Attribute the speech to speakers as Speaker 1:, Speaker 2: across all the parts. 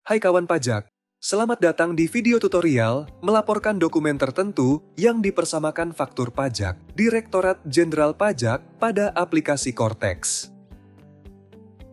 Speaker 1: Hai kawan pajak, selamat datang di video tutorial melaporkan dokumen tertentu yang dipersamakan faktur pajak Direktorat Jenderal Pajak pada aplikasi Cortex.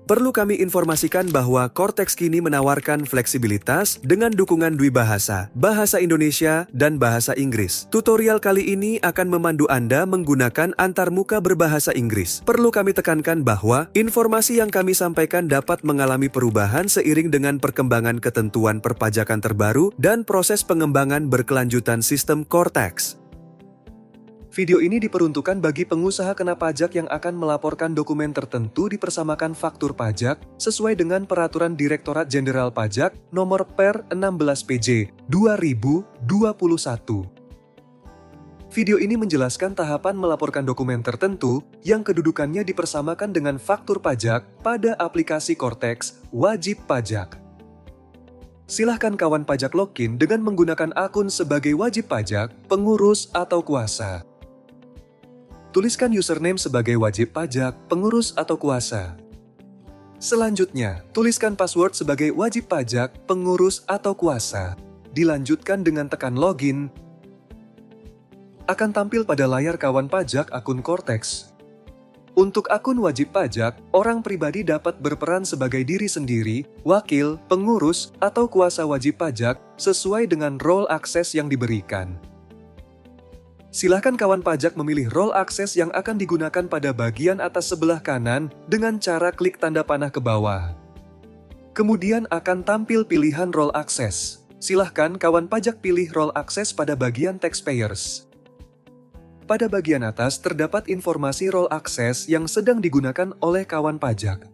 Speaker 1: Perlu kami informasikan bahwa Cortex kini menawarkan fleksibilitas dengan dukungan dwibahasa, bahasa Indonesia, dan bahasa Inggris. Tutorial kali ini akan memandu Anda menggunakan antarmuka berbahasa Inggris. Perlu kami tekankan bahwa informasi yang kami sampaikan dapat mengalami perubahan seiring dengan perkembangan ketentuan perpajakan terbaru dan proses pengembangan berkelanjutan sistem Cortex. Video ini diperuntukkan bagi pengusaha kena pajak yang akan melaporkan dokumen tertentu dipersamakan faktur pajak sesuai dengan Peraturan Direktorat Jenderal Pajak Nomor Per 16 PJ 2021. Video ini menjelaskan tahapan melaporkan dokumen tertentu yang kedudukannya dipersamakan dengan faktur pajak pada aplikasi Cortex Wajib Pajak. Silahkan kawan pajak login dengan menggunakan akun sebagai wajib pajak, pengurus, atau kuasa. Tuliskan username sebagai wajib pajak, pengurus, atau kuasa. Selanjutnya, tuliskan password sebagai wajib pajak, pengurus, atau kuasa. Dilanjutkan dengan tekan login. Akan tampil pada layar kawan pajak akun Cortex. Untuk akun wajib pajak, orang pribadi dapat berperan sebagai diri sendiri, wakil, pengurus, atau kuasa wajib pajak sesuai dengan role akses yang diberikan. Silahkan kawan pajak memilih role akses yang akan digunakan pada bagian atas sebelah kanan dengan cara klik tanda panah ke bawah. Kemudian akan tampil pilihan role akses. Silahkan kawan pajak pilih role akses pada bagian taxpayers. Pada bagian atas terdapat informasi role akses yang sedang digunakan oleh kawan pajak.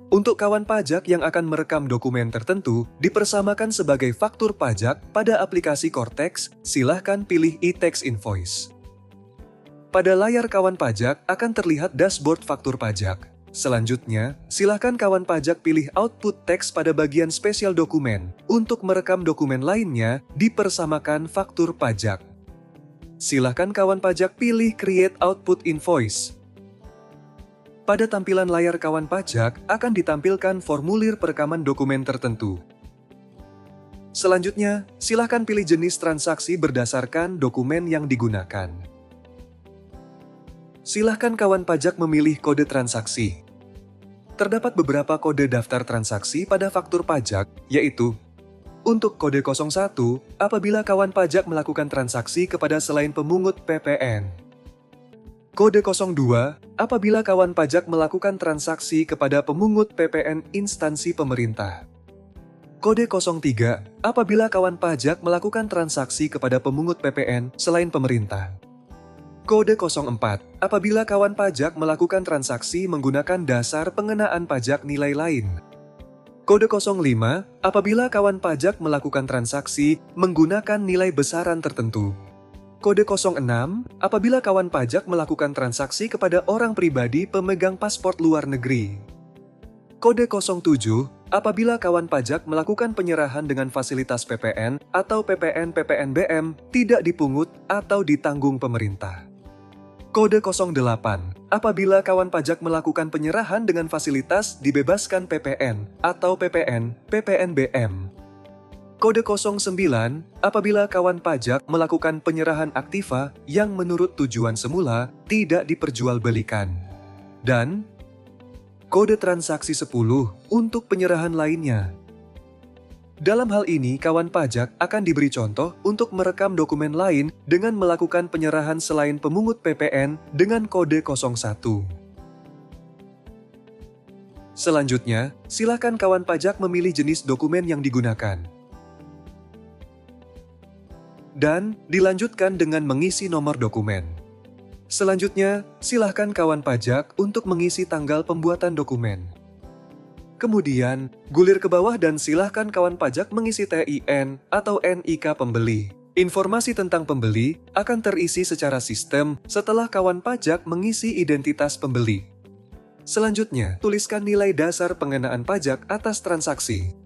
Speaker 1: Untuk kawan pajak yang akan merekam dokumen tertentu, dipersamakan sebagai faktur pajak pada aplikasi Cortex, silahkan pilih e-tax invoice. Pada layar kawan pajak akan terlihat dashboard faktur pajak. Selanjutnya, silahkan kawan pajak pilih output text pada bagian spesial dokumen. Untuk merekam dokumen lainnya, dipersamakan faktur pajak. Silahkan kawan pajak pilih create output invoice. Pada tampilan layar kawan pajak akan ditampilkan formulir perekaman dokumen tertentu. Selanjutnya, silakan pilih jenis transaksi berdasarkan dokumen yang digunakan. Silahkan kawan pajak memilih kode transaksi. Terdapat beberapa kode daftar transaksi pada faktur pajak, yaitu untuk kode 01, apabila kawan pajak melakukan transaksi kepada selain pemungut PPN. Kode 02, apabila kawan pajak melakukan transaksi kepada pemungut PPN instansi pemerintah. Kode 03, apabila kawan pajak melakukan transaksi kepada pemungut PPN selain pemerintah. Kode 04, apabila kawan pajak melakukan transaksi menggunakan dasar pengenaan pajak nilai lain. Kode 05, apabila kawan pajak melakukan transaksi menggunakan nilai besaran tertentu. Kode 06, apabila kawan pajak melakukan transaksi kepada orang pribadi pemegang paspor luar negeri. Kode 07, apabila kawan pajak melakukan penyerahan dengan fasilitas PPN atau PPN-PPNBM tidak dipungut atau ditanggung pemerintah. Kode 08, apabila kawan pajak melakukan penyerahan dengan fasilitas dibebaskan PPN atau PPN-PPNBM. Kode 09, apabila kawan pajak melakukan penyerahan aktiva yang menurut tujuan semula tidak diperjualbelikan. Dan kode transaksi 10 untuk penyerahan lainnya. Dalam hal ini, kawan pajak akan diberi contoh untuk merekam dokumen lain dengan melakukan penyerahan selain pemungut PPN dengan kode 01. Selanjutnya, silakan kawan pajak memilih jenis dokumen yang digunakan. Dan dilanjutkan dengan mengisi nomor dokumen. Selanjutnya, silahkan kawan pajak untuk mengisi tanggal pembuatan dokumen. Kemudian, gulir ke bawah dan silahkan kawan pajak mengisi TIN atau NIK pembeli. Informasi tentang pembeli akan terisi secara sistem setelah kawan pajak mengisi identitas pembeli. Selanjutnya, tuliskan nilai dasar pengenaan pajak atas transaksi.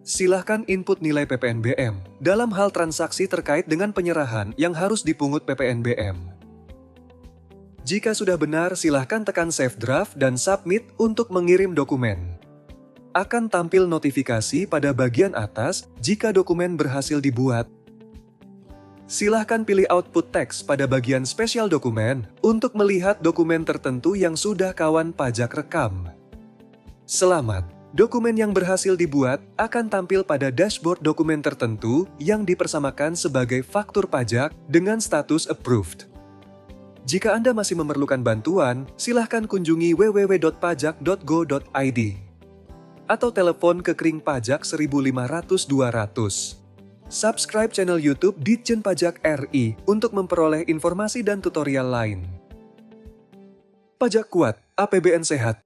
Speaker 1: Silahkan input nilai PPNBM dalam hal transaksi terkait dengan penyerahan yang harus dipungut PPNBM. Jika sudah benar, silahkan tekan Save Draft dan Submit untuk mengirim dokumen. akan tampil notifikasi pada bagian atas jika dokumen berhasil dibuat. Silahkan pilih output teks pada bagian spesial dokumen untuk melihat dokumen tertentu yang sudah kawan pajak rekam. Selamat! Dokumen yang berhasil dibuat akan tampil pada dashboard dokumen tertentu yang dipersamakan sebagai faktur pajak dengan status approved. Jika Anda masih memerlukan bantuan, silahkan kunjungi www.pajak.go.id atau telepon ke Kring Pajak 1500200. Subscribe channel YouTube Ditjen Pajak RI untuk memperoleh informasi dan tutorial lain. Pajak kuat, APBN sehat.